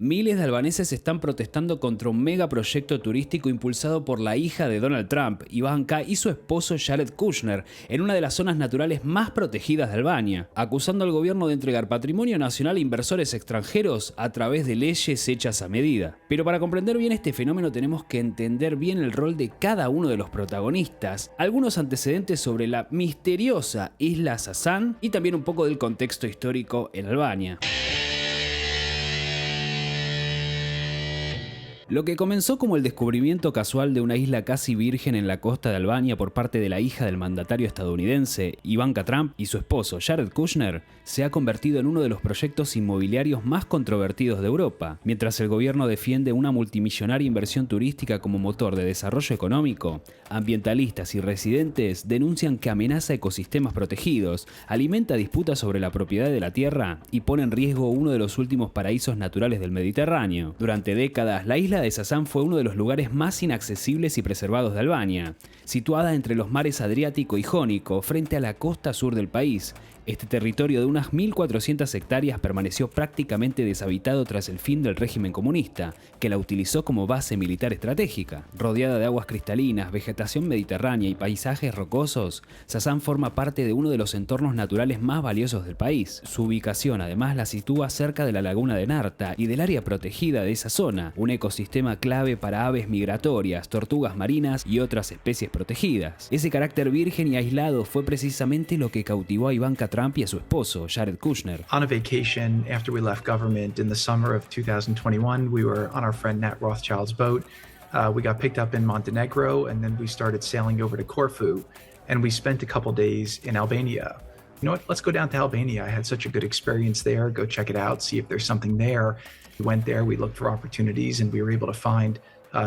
Miles de albaneses están protestando contra un megaproyecto turístico impulsado por la hija de Donald Trump, Ivanka, y su esposo Jared Kushner, en una de las zonas naturales más protegidas de Albania, acusando al gobierno de entregar patrimonio nacional a inversores extranjeros a través de leyes hechas a medida. Pero para comprender bien este fenómeno tenemos que entender bien el rol de cada uno de los protagonistas, algunos antecedentes sobre la misteriosa isla Sasan y también un poco del contexto histórico en Albania. Lo que comenzó como el descubrimiento casual de una isla casi virgen en la costa de Albania por parte de la hija del mandatario estadounidense, Ivanka Trump, y su esposo, Jared Kushner, se ha convertido en uno de los proyectos inmobiliarios más controvertidos de Europa. Mientras el gobierno defiende una multimillonaria inversión turística como motor de desarrollo económico, ambientalistas y residentes denuncian que amenaza ecosistemas protegidos, alimenta disputas sobre la propiedad de la tierra y pone en riesgo uno de los últimos paraísos naturales del Mediterráneo. Durante décadas, la isla de Sasan fue uno de los lugares más inaccesibles y preservados de Albania, situada entre los mares Adriático y Jónico, frente a la costa sur del país. Este territorio de unas 1.400 hectáreas permaneció prácticamente deshabitado tras el fin del régimen comunista, que la utilizó como base militar estratégica. Rodeada de aguas cristalinas, vegetación mediterránea y paisajes rocosos, Sasan forma parte de uno de los entornos naturales más valiosos del país. Su ubicación además la sitúa cerca de la laguna de Narta y del área protegida de esa zona, un ecosistema clave para aves migratorias, tortugas marinas y otras especies protegidas. Ese carácter virgen y aislado fue precisamente lo que cautivó a Ivanka Trump y a su esposo, Jared Kushner. On a vacation after we left government in the summer of 2021, we were on our friend Nat Rothschild's boat. We got picked up in Montenegro, and then we started sailing over to Corfu, and we spent a couple days in Albania. You know what? Let's go down to Albania. I had such a good experience there. Go check it out, see if there's something there. We went there, we looked for opportunities, and we were able to find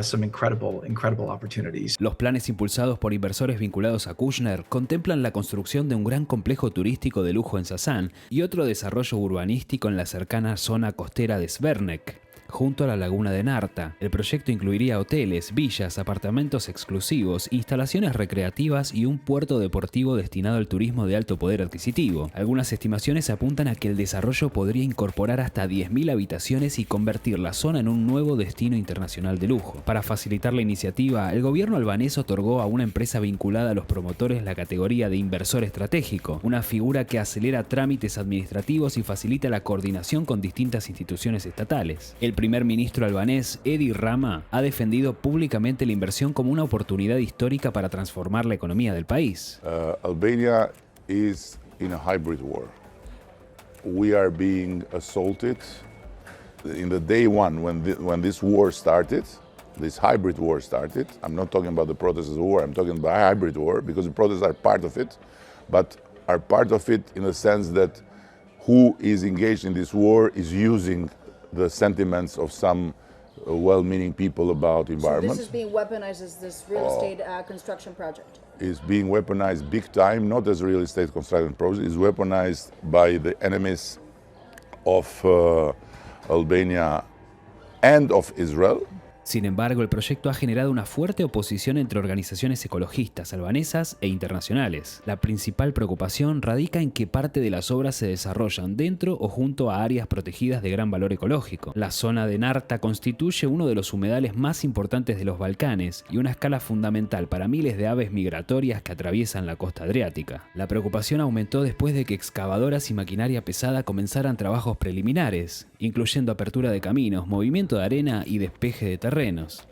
some incredible opportunities. Los planes impulsados por inversores vinculados a Kushner contemplan la construcción de un gran complejo turístico de lujo en Sasan y otro desarrollo urbanístico en la cercana zona costera de Zvernek, junto a la laguna de Narta. El proyecto incluiría hoteles, villas, apartamentos exclusivos, instalaciones recreativas y un puerto deportivo destinado al turismo de alto poder adquisitivo. Algunas estimaciones apuntan a que el desarrollo podría incorporar hasta 10.000 habitaciones y convertir la zona en un nuevo destino internacional de lujo. Para facilitar la iniciativa, el gobierno albanés otorgó a una empresa vinculada a los promotores la categoría de inversor estratégico, una figura que acelera trámites administrativos y facilita la coordinación con distintas instituciones estatales. El primer ministro albanés, Edi Rama, ha defendido públicamente la inversión como una oportunidad histórica para transformar la economía del país. Albania is in a hybrid war. We are being assaulted. In the day one, when this war started, this hybrid war started, I'm not talking about the protests of the war, I'm talking about hybrid war, because the protests are part of it, but are part of it in the sense that who is engaged in this war is using the sentiments of some well-meaning people about environment. So this is being weaponized as this real estate construction project? Is being weaponized big time, not as a real estate construction project, is weaponized by the enemies of Albania and of Israel. Sin embargo, el proyecto ha generado una fuerte oposición entre organizaciones ecologistas albanesas e internacionales. La principal preocupación radica en que parte de las obras se desarrollan dentro o junto a áreas protegidas de gran valor ecológico. La zona de Narta constituye uno de los humedales más importantes de los Balcanes y una escala fundamental para miles de aves migratorias que atraviesan la costa adriática. La preocupación aumentó después de que excavadoras y maquinaria pesada comenzaran trabajos preliminares, incluyendo apertura de caminos, movimiento de arena y despeje de terrenos.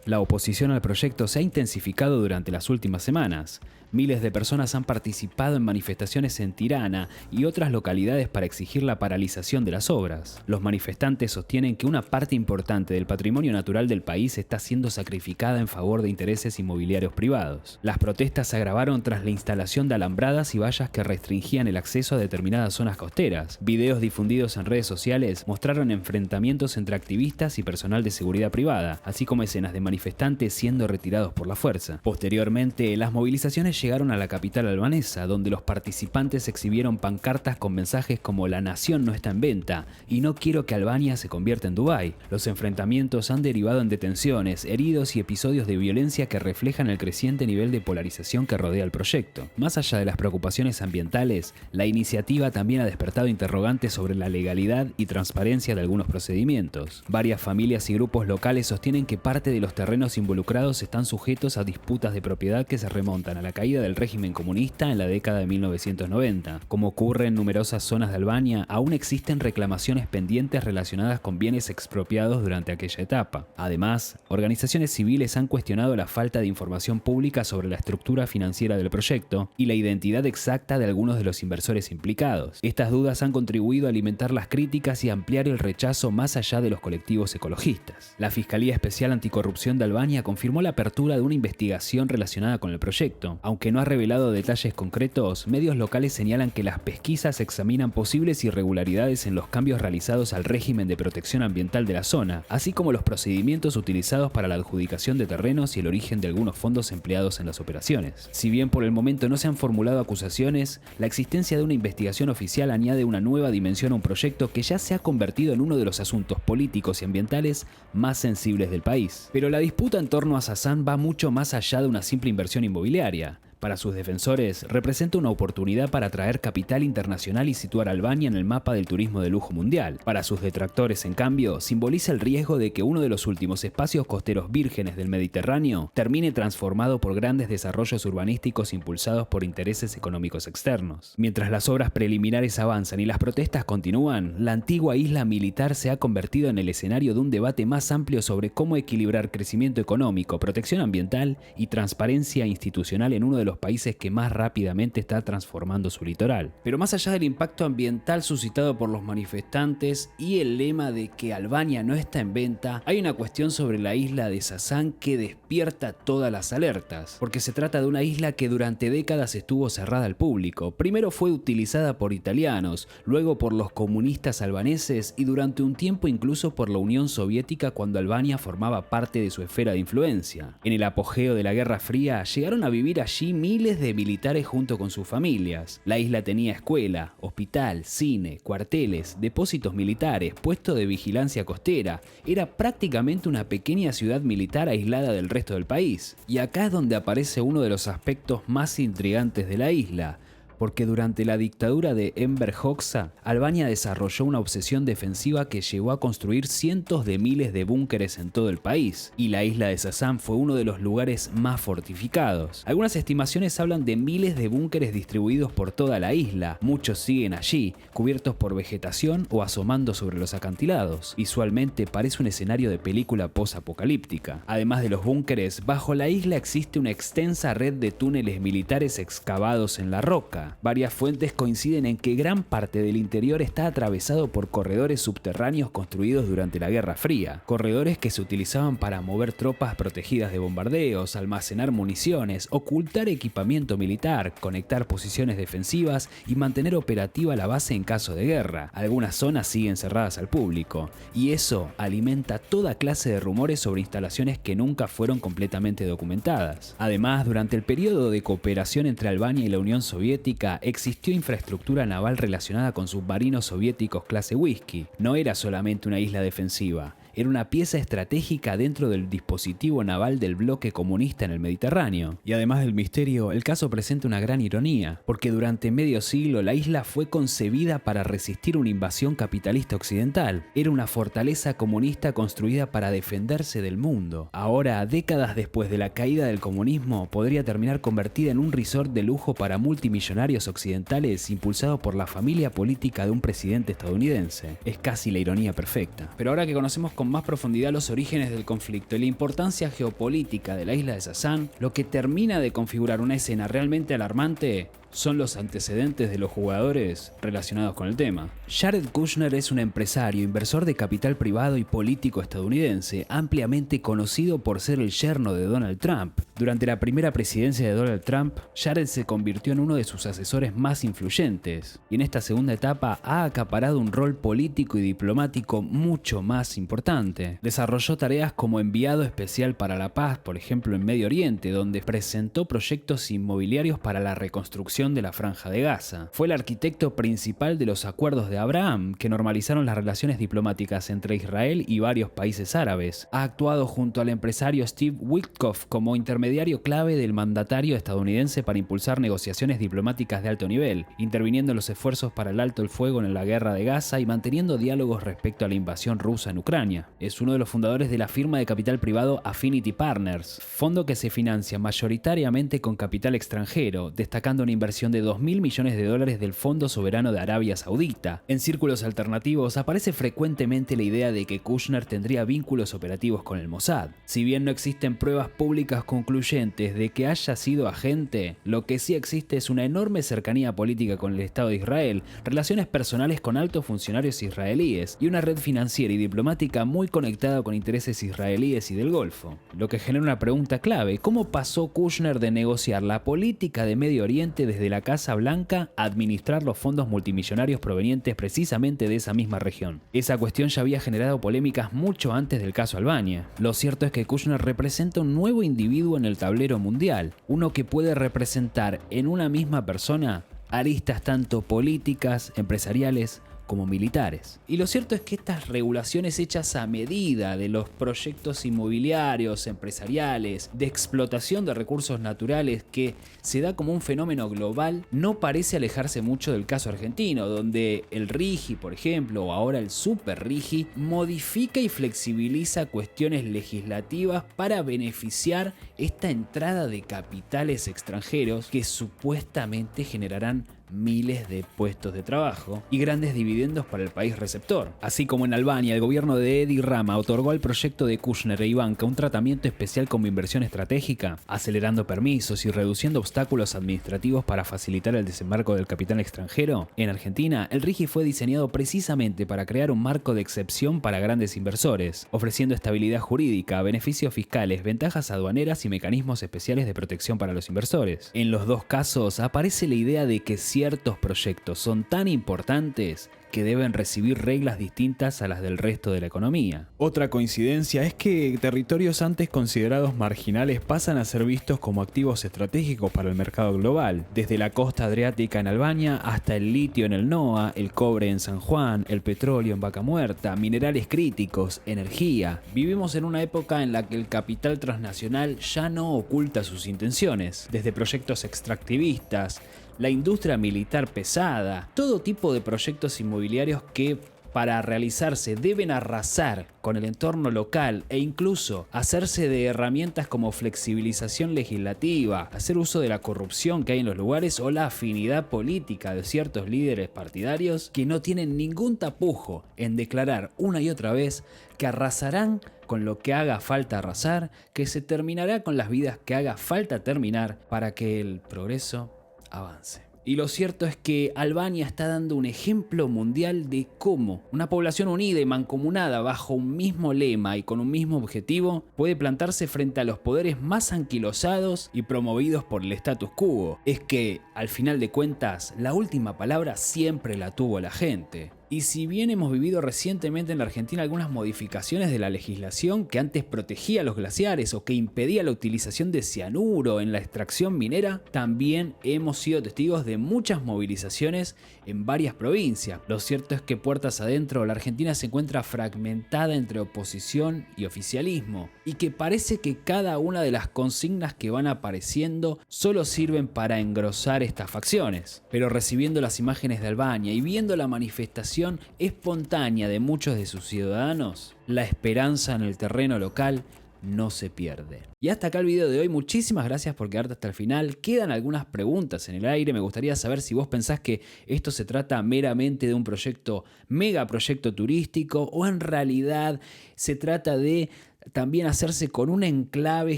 La oposición al proyecto se ha intensificado durante las últimas semanas. Miles de personas han participado en manifestaciones en Tirana y otras localidades para exigir la paralización de las obras. Los manifestantes sostienen que una parte importante del patrimonio natural del país está siendo sacrificada en favor de intereses inmobiliarios privados. Las protestas se agravaron tras la instalación de alambradas y vallas que restringían el acceso a determinadas zonas costeras. Videos difundidos en redes sociales mostraron enfrentamientos entre activistas y personal de seguridad privada, así como como escenas de manifestantes siendo retirados por la fuerza. Posteriormente, las movilizaciones llegaron a la capital albanesa, donde los participantes exhibieron pancartas con mensajes como "La nación no está en venta" y "No quiero que Albania se convierta en Dubái". Los enfrentamientos han derivado en detenciones, heridos y episodios de violencia que reflejan el creciente nivel de polarización que rodea el proyecto. Más allá de las preocupaciones ambientales, la iniciativa también ha despertado interrogantes sobre la legalidad y transparencia de algunos procedimientos. Varias familias y grupos locales sostienen que parte de los terrenos involucrados están sujetos a disputas de propiedad que se remontan a la caída del régimen comunista en la década de 1990. Como ocurre en numerosas zonas de Albania, aún existen reclamaciones pendientes relacionadas con bienes expropiados durante aquella etapa. Además, organizaciones civiles han cuestionado la falta de información pública sobre la estructura financiera del proyecto y la identidad exacta de algunos de los inversores implicados. Estas dudas han contribuido a alimentar las críticas y ampliar el rechazo más allá de los colectivos ecologistas. La Fiscalía Especial Anticorrupción de Albania confirmó la apertura de una investigación relacionada con el proyecto. Aunque no ha revelado detalles concretos, medios locales señalan que las pesquisas examinan posibles irregularidades en los cambios realizados al régimen de protección ambiental de la zona, así como los procedimientos utilizados para la adjudicación de terrenos y el origen de algunos fondos empleados en las operaciones. Si bien por el momento no se han formulado acusaciones, la existencia de una investigación oficial añade una nueva dimensión a un proyecto que ya se ha convertido en uno de los asuntos políticos y ambientales más sensibles del país. Pero la disputa en torno a Sasan va mucho más allá de una simple inversión inmobiliaria. Para sus defensores, representa una oportunidad para atraer capital internacional y situar a Albania en el mapa del turismo de lujo mundial. Para sus detractores, en cambio, simboliza el riesgo de que uno de los últimos espacios costeros vírgenes del Mediterráneo termine transformado por grandes desarrollos urbanísticos impulsados por intereses económicos externos. Mientras las obras preliminares avanzan y las protestas continúan, la antigua isla militar se ha convertido en el escenario de un debate más amplio sobre cómo equilibrar crecimiento económico, protección ambiental y transparencia institucional en uno de los países que más rápidamente está transformando su litoral. Pero más allá del impacto ambiental suscitado por los manifestantes y el lema de que Albania no está en venta, hay una cuestión sobre la isla de Sasan que despierta todas las alertas, porque se trata de una isla que durante décadas estuvo cerrada al público. Primero fue utilizada por italianos, luego por los comunistas albaneses y durante un tiempo incluso por la Unión Soviética cuando Albania formaba parte de su esfera de influencia. En el apogeo de la Guerra Fría llegaron a vivir allí miles de militares junto con sus familias. La isla tenía escuela, hospital, cine, cuarteles, depósitos militares, puesto de vigilancia costera. Era prácticamente una pequeña ciudad militar aislada del resto del país. Y acá es donde aparece uno de los aspectos más intrigantes de la isla, porque durante la dictadura de Enver Hoxha, Albania desarrolló una obsesión defensiva que llevó a construir cientos de miles de búnkeres en todo el país, y la isla de Sasan fue uno de los lugares más fortificados. Algunas estimaciones hablan de miles de búnkeres distribuidos por toda la isla, muchos siguen allí, cubiertos por vegetación o asomando sobre los acantilados. Visualmente parece un escenario de película post-apocalíptica. Además de los búnkeres, bajo la isla existe una extensa red de túneles militares excavados en la roca. Varias fuentes coinciden en que gran parte del interior está atravesado por corredores subterráneos construidos durante la Guerra Fría, corredores que se utilizaban para mover tropas protegidas de bombardeos, almacenar municiones, ocultar equipamiento militar, conectar posiciones defensivas y mantener operativa la base en caso de guerra. Algunas zonas siguen cerradas al público, y eso alimenta toda clase de rumores sobre instalaciones que nunca fueron completamente documentadas. Además, durante el periodo de cooperación entre Albania y la Unión Soviética, existió infraestructura naval relacionada con submarinos soviéticos clase Whisky. No era solamente una isla defensiva, era una pieza estratégica dentro del dispositivo naval del bloque comunista en el Mediterráneo. Y además del misterio, el caso presenta una gran ironía, porque durante medio siglo la isla fue concebida para resistir una invasión capitalista occidental. Era una fortaleza comunista construida para defenderse del mundo. Ahora, décadas después de la caída del comunismo, podría terminar convertida en un resort de lujo para multimillonarios occidentales impulsado por la familia política de un presidente estadounidense. Es casi la ironía perfecta. Pero ahora que conocemos con más profundidad los orígenes del conflicto y la importancia geopolítica de la isla de Sasan, lo que termina de configurar una escena realmente alarmante son los antecedentes de los jugadores relacionados con el tema. Jared Kushner es un empresario, inversor de capital privado y político estadounidense, ampliamente conocido por ser el yerno de Donald Trump. Durante la primera presidencia de Donald Trump, Jared se convirtió en uno de sus asesores más influyentes, y en esta segunda etapa ha acaparado un rol político y diplomático mucho más importante. Desarrolló tareas como enviado especial para la paz, por ejemplo en Medio Oriente, donde presentó proyectos inmobiliarios para la reconstrucción de la Franja de Gaza. Fue el arquitecto principal de los acuerdos de Abraham, que normalizaron las relaciones diplomáticas entre Israel y varios países árabes. Ha actuado junto al empresario Steve Witkoff como intermediario clave del mandatario estadounidense para impulsar negociaciones diplomáticas de alto nivel, interviniendo en los esfuerzos para el alto el fuego en la guerra de Gaza y manteniendo diálogos respecto a la invasión rusa en Ucrania. Es uno de los fundadores de la firma de capital privado Affinity Partners, fondo que se financia mayoritariamente con capital extranjero, destacando una inversión de $2.000 millones del Fondo Soberano de Arabia Saudita. En círculos alternativos aparece frecuentemente la idea de que Kushner tendría vínculos operativos con el Mossad. Si bien no existen pruebas públicas concluyentes de que haya sido agente, lo que sí existe es una enorme cercanía política con el Estado de Israel, relaciones personales con altos funcionarios israelíes y una red financiera y diplomática muy conectada con intereses israelíes y del Golfo. Lo que genera una pregunta clave: ¿cómo pasó Kushner de negociar la política de Medio Oriente desde la Casa Blanca a administrar los fondos multimillonarios provenientes precisamente de esa misma región? Esa cuestión ya había generado polémicas mucho antes del caso Albania. Lo cierto es que Kushner representa un nuevo individuo en el tablero mundial, uno que puede representar en una misma persona aristas tanto políticas, empresariales, como militares. Y lo cierto es que estas regulaciones hechas a medida de los proyectos inmobiliarios, empresariales, de explotación de recursos naturales que se da como un fenómeno global, no parece alejarse mucho del caso argentino, donde el RIGI, por ejemplo, o ahora el Super RIGI, modifica y flexibiliza cuestiones legislativas para beneficiar esta entrada de capitales extranjeros que supuestamente generarán miles de puestos de trabajo y grandes dividendos para el país receptor. Así como en Albania, el gobierno de Edi Rama otorgó al proyecto de Kushner e Ivanka un tratamiento especial como inversión estratégica, acelerando permisos y reduciendo obstáculos administrativos para facilitar el desembarco del capital extranjero. En Argentina, el RIGI fue diseñado precisamente para crear un marco de excepción para grandes inversores, ofreciendo estabilidad jurídica, beneficios fiscales, ventajas aduaneras y mecanismos especiales de protección para los inversores. En los dos casos aparece la idea de que ciertos proyectos son tan importantes que deben recibir reglas distintas a las del resto de la economía. Otra coincidencia es que territorios antes considerados marginales pasan a ser vistos como activos estratégicos para el mercado global, desde la costa adriática en Albania hasta el litio en el NOA, el cobre en San Juan, el petróleo en Vaca Muerta, minerales críticos, energía. Vivimos en una época en la que el capital transnacional ya no oculta sus intenciones, desde proyectos extractivistas, la industria militar pesada, todo tipo de proyectos inmobiliarios que para realizarse deben arrasar con el entorno local e incluso hacerse de herramientas como flexibilización legislativa, hacer uso de la corrupción que hay en los lugares o la afinidad política de ciertos líderes partidarios que no tienen ningún tapujo en declarar una y otra vez que arrasarán con lo que haga falta arrasar, que se terminará con las vidas que haga falta terminar para que el progreso avance. Y lo cierto es que Albania está dando un ejemplo mundial de cómo una población unida y mancomunada bajo un mismo lema y con un mismo objetivo puede plantarse frente a los poderes más anquilosados y promovidos por el status quo. Es que, al final de cuentas, la última palabra siempre la tuvo la gente. Y si bien hemos vivido recientemente en la Argentina algunas modificaciones de la legislación que antes protegía los glaciares o que impedía la utilización de cianuro en la extracción minera, también hemos sido testigos de muchas movilizaciones en varias provincias. Lo cierto es que puertas adentro, la Argentina se encuentra fragmentada entre oposición y oficialismo, y que parece que cada una de las consignas que van apareciendo solo sirven para engrosar estas facciones. Pero recibiendo las imágenes de Albania y viendo la manifestación espontánea de muchos de sus ciudadanos, la esperanza en el terreno local no se pierde. Y hasta acá el video de hoy. Muchísimas gracias por quedarte hasta el final. Quedan algunas preguntas en el aire. Me gustaría saber si vos pensás que esto se trata meramente de un proyecto, megaproyecto turístico, o en realidad se trata de también hacerse con un enclave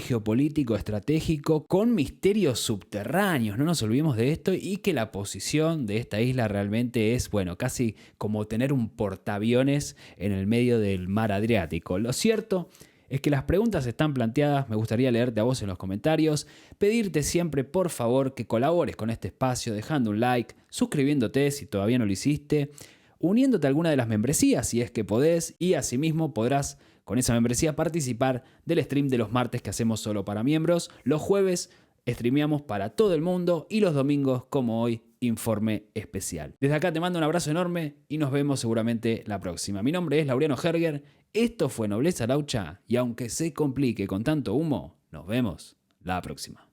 geopolítico estratégico con misterios subterráneos, no nos olvidemos de esto, y que la posición de esta isla realmente es, bueno, casi como tener un portaaviones en el medio del mar Adriático. Lo cierto es que las preguntas están planteadas, me gustaría leerte a vos en los comentarios, pedirte siempre por favor que colabores con este espacio dejando un like, suscribiéndote si todavía no lo hiciste, uniéndote a alguna de las membresías si es que podés, y asimismo podrás con esa membresía participar del stream de los martes que hacemos solo para miembros. Los jueves streameamos para todo el mundo y los domingos, como hoy, informe especial. Desde acá te mando un abrazo enorme y nos vemos seguramente la próxima. Mi nombre es Laureano Herger, esto fue Nobleza Laucha y aunque se complique con tanto humo, nos vemos la próxima.